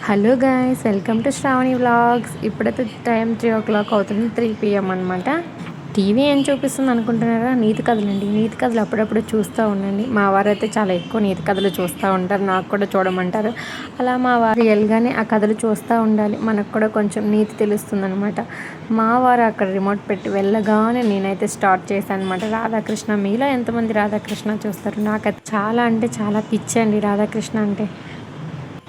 Hello guys, welcome to Shravani vlogs. ఇప్పుడైతే time 3 o'clock అవుతుంది, 3 PM అనమాట. టీవీ ఏం చూపిస్తుంది అనుకుంటున్నారా? నీతి కథలండి. నీతి కథలు అప్పుడప్పుడు చూస్తూ ఉండండి. మా వారు అయితే చాలా ఎక్కువ నీతి కథలు చూస్తూ ఉంటారు, నాకు కూడా చూడమంటారు. అలా మా వారు రియల్గానే ఆ కథలు చూస్తూ ఉండాలి, మనకు కూడా కొంచెం నీతి తెలుస్తుంది అనమాట. మా వారు అక్కడ రిమోట్ పెట్టి వెళ్ళగానే నేనైతే స్టార్ట్ చేశాను అనమాట. రాధాకృష్ణ, మీలో ఎంతమంది రాధాకృష్ణ చూస్తారు? నాకైతే చాలా అంటే చాలా పిచ్చి అండి రాధాకృష్ణ అంటే.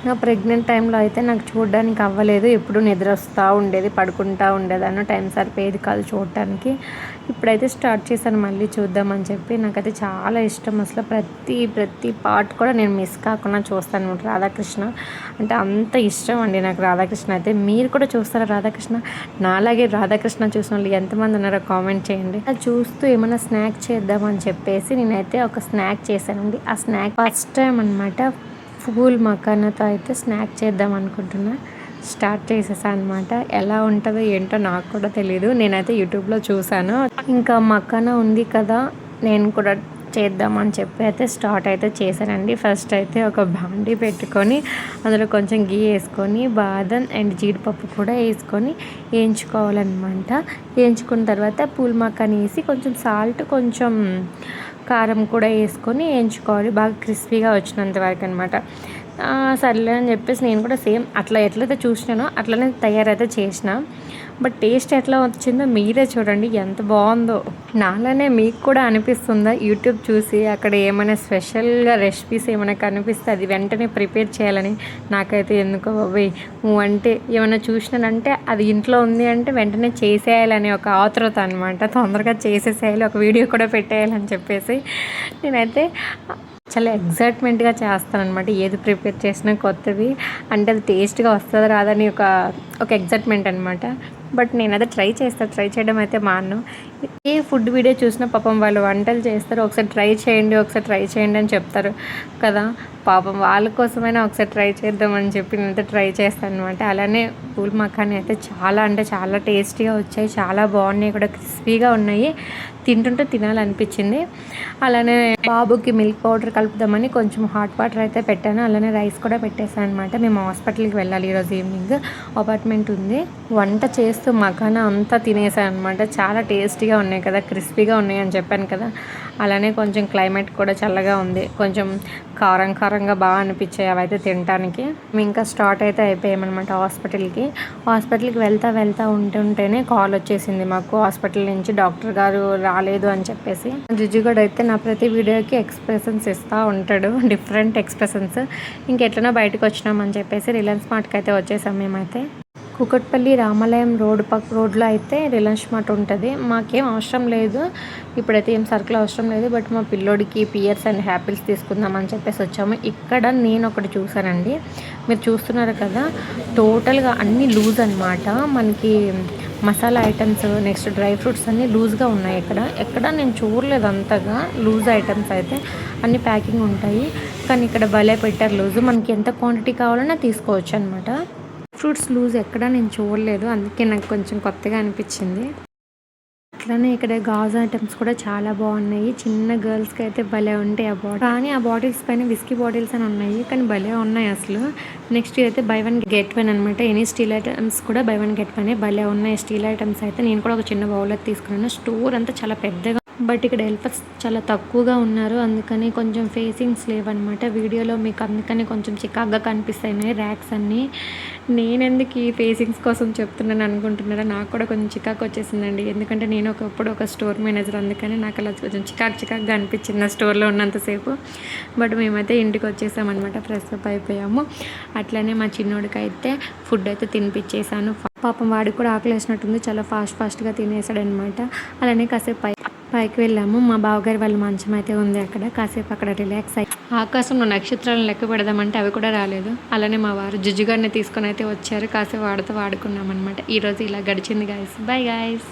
నా ప్రెగ్నెంట్ టైంలో అయితే నాకు చూడడానికి అవ్వలేదు, ఎప్పుడు నిద్ర వస్తూ ఉండేది, పడుకుంటూ ఉండేదాన్ని, టైం సరిపోయేది కాదు చూడటానికి. ఇప్పుడైతే స్టార్ట్ చేశాను మళ్ళీ చూద్దామని చెప్పి. నాకైతే చాలా ఇష్టం, అసలు ప్రతి పార్ట్ కూడా నేను మిస్ కాకుండా చూస్తాను రాధాకృష్ణ అంటే. అంత ఇష్టం అండి నాకు రాధాకృష్ణ అయితే. మీరు కూడా చూస్తారా రాధాకృష్ణ? నాలాగే రాధాకృష్ణ చూసిన వాళ్ళు ఎంతమంది ఉన్నారో కామెంట్ చేయండి. అది చూస్తూ ఏమైనా స్నాక్ చేద్దామని చెప్పేసి నేనైతే ఒక స్నాక్ చేశానండి. ఆ స్నాక్ ఫస్ట్ టైం అనమాట. ఫూల్ మకానాతో అయితే స్నాక్ చేద్దాం అనుకుంటున్నా. స్టార్ట్ చేసేసాను అనమాట. ఎలా ఉంటుందో ఏంటో నాకు కూడా తెలియదు, నేనైతే యూట్యూబ్లో చూశాను. ఇంకా మకానా ఉంది కదా, నేను కూడా చేద్దామని చెప్పి అయితే స్టార్ట్ అయితే చేశానండి. ఫస్ట్ అయితే ఒక బాండీ పెట్టుకొని అందులో కొంచెం గీ వేసుకొని బాదం అండ్ జీడిపప్పు కూడా వేసుకొని వేయించుకోవాలన్నమాట. వేయించుకున్న తర్వాత పూల్ మకాని వేసి కొంచెం సాల్ట్, కొంచెం కారం కూడా వేసుకొని వేయించుకోవాలి, బాగా క్రిస్పీగా వచ్చినంత వరకు అనమాట. సర్లే అని చెప్పేసి నేను కూడా సేమ్ అట్లా ఎట్లయితే చూసినానో అట్లనే తయారైతే చేసిన. బట్ టేస్ట్ ఎట్లా వచ్చిందో మీరే చూడండి, ఎంత బాగుందో. నాలానే మీకు కూడా అనిపిస్తుందా? యూట్యూబ్ చూసి అక్కడ ఏమైనా స్పెషల్గా రెసిపీస్ ఏమైనా కనిపిస్తే అది వెంటనే ప్రిపేర్ చేయాలని. నాకైతే ఎందుకో బాబోయ్, అంటే ఏమైనా చూసినానంటే అది ఇంట్లో ఉంది అంటే వెంటనే చేసేయాలని ఒక ఆతృత అనమాట. తొందరగా చేసేసేయాలి, ఒక వీడియో కూడా పెట్టేయాలని చెప్పేసి నేనైతే చాలా ఎగ్జైట్మెంట్గా చేస్తానన్నమాట. ఏది ప్రిపేర్ చేసినా కొత్తవి అంటే అది టేస్ట్గా వస్తుందా రాదని ఒక ఎగ్జైట్మెంట్ అనమాట. బట్ నేనైతే ట్రై చేయడం అయితే మాను. ఏ ఫుడ్ వీడియో చూసినా పాపం వాళ్ళు వంటలు చేస్తారు, ఒకసారి ట్రై చేయండి అని చెప్తారు కదా. పాపం వాళ్ళ కోసమైనా ఒకసారి ట్రై చేద్దామని చెప్పి నేనైతే ట్రై చేస్తాను అనమాట. అలానే పూల్ మఖానీ అయితే చాలా అంటే చాలా టేస్టీగా వచ్చాయి, చాలా బాగున్నాయి కూడా, క్రిస్పీగా ఉన్నాయి. తింటుంటే తినాలనిపించింది. అలానే బాబుకి మిల్క్ పౌడర్ కలుపుదామని కొంచెం హాట్ వాటర్ అయితే పెట్టాను, అలానే రైస్ కూడా పెట్టేశాను అనమాట. మేము హాస్పిటల్కి వెళ్ళాలి ఈరోజు ఈవినింగ్, అపార్ట్మెంట్ ఉంది. వంట చేస్తూ మఖానా అంతా తినేసాను అనమాట. చాలా టేస్టీగా ఉన్నాయి కదా, క్రిస్పీగా ఉన్నాయి అని చెప్పాను కదా. అలానే కొంచెం క్లైమేట్ కూడా చల్లగా ఉంది, కొంచెం కారంగా బాగా అనిపించాయి అవైతే తినడానికి. మేము ఇంకా స్టార్ట్ అయితే అయిపోయామన్నమాట హాస్పిటల్కి వెళ్తా ఉంటేనే కాల్ వచ్చేసింది మాకు హాస్పిటల్ నుంచి. డాక్టర్ గారు రాలేదు అని చెప్పేసి. జిజుగడ్ అయితే నా ప్రతి వీడియోకి ఎక్స్ప్రెషన్స్ ఇస్తూ ఉంటాడు, డిఫరెంట్ ఎక్స్ప్రెషన్స్. ఇంకెట్లనో బయటకు వచ్చినామని చెప్పేసి రిలయన్స్ మార్ట్కి అయితే వచ్చేసాం మేమైతే. కూకట్పల్లి రామాలయం రోడ్లో అయితే రిలయన్స్ మార్ట్ ఉంటుంది. మాకేం అవసరం లేదు, ఇప్పుడైతే ఏం సరుకులు అవసరం లేదు. బట్ మా పిల్లోడికి పియర్స్ అండ్ హ్యాపిల్స్ తీసుకుందామని చెప్పేసి వచ్చాము. ఇక్కడ నేను ఒకటి చూసానండి, మీరు చూస్తున్నారు కదా, టోటల్గా అన్నీ లూజ్ అనమాట. మనకి masala items, next dry fruits అన్నీ లూజ్గా ఉన్నాయి. ఎక్కడ నేను చూడలేదు అంతగా లూజ్ ఐటమ్స్ అయితే, అన్ని ప్యాకింగ్ ఉంటాయి. కానీ ఇక్కడ భలే పెట్టారు లూజు, మనకి ఎంత క్వాంటిటీ కావాలన్నా తీసుకోవచ్చు అనమాట. ఫ్రూట్స్ లూజ్ ఎక్కడ నేను చూడలేదు, అందుకే నాకు కొంచెం కొత్తగా అనిపించింది. అట్లనే ఇక్కడ గాజు ఐటమ్స్ కూడా చాలా బాగున్నాయి. చిన్న గర్ల్స్కి అయితే భలే ఉంటాయి ఆ బాటిల్. కానీ ఆ బాటిల్స్ పైన విస్కీ బాటిల్స్ అని ఉన్నాయి, కానీ భలే ఉన్నాయి అసలు. నెక్స్ట్ అయితే బై 1 get 1 అనమాట. ఎనీ స్టీల్ ఐటమ్స్ కూడా బై 1 get 1 భలే ఉన్నాయి స్టీల్ ఐటమ్స్ అయితే. నేను కూడా ఒక చిన్న బౌల్ అయితే తీసుకున్నాను. స్టోర్ అంతా చాలా పెద్దగా, బట్ ఇక్కడ హెల్పర్స్ చాలా తక్కువగా ఉన్నారు, అందుకని కొంచెం ఫేసింగ్స్ లేవన్నమాట వీడియోలో. మీకు అందుకని కొంచెం చికాగ్గా కనిపిస్తాయి ర్యాక్స్ అన్నీ. నేనెందుకు ఈ ఫేసింగ్స్ కోసం చెప్తున్నాను అనుకుంటున్నారా? నాకు కూడా కొంచెం చికాకు వచ్చేసిందండి, ఎందుకంటే నేను ఒకప్పుడు ఒక స్టోర్ మేనేజర్, అందుకని నాకు అలా కొంచెం చికాగ్గా అనిపించింది ఆ స్టోర్లో ఉన్నంతసేపు. బట్ మేమైతే ఇంటికి వచ్చేసామన్నమాట, ఫ్రెష్ అప్ అయిపోయాము. అట్లనే మా చిన్నోడికి అయితే ఫుడ్ అయితే తినిపించేసాను. పాపం వాడికి కూడా ఆకలి వేసినట్టుంది, చాలా ఫాస్ట్గా తినేసాడనమాట. అలానే కాసేపు పైకి వెళ్ళాము. మా బావగారి వాళ్ళ మంచం అయితే ఉంది అక్కడ, కాసేపు అక్కడ రిలాక్స్ అయ్యి ఆకాశంలో నక్షత్రాలను లెక్క పెడదామంటే అవి కూడా రాలేదు. అలానే మా వారు జుజుగారిని తీసుకొని అయితే వచ్చారు, కాసేపు వాడుతూ వాడుకున్నాం అనమాట. ఈరోజు ఇలా గడిచింది గాయస్. By guys.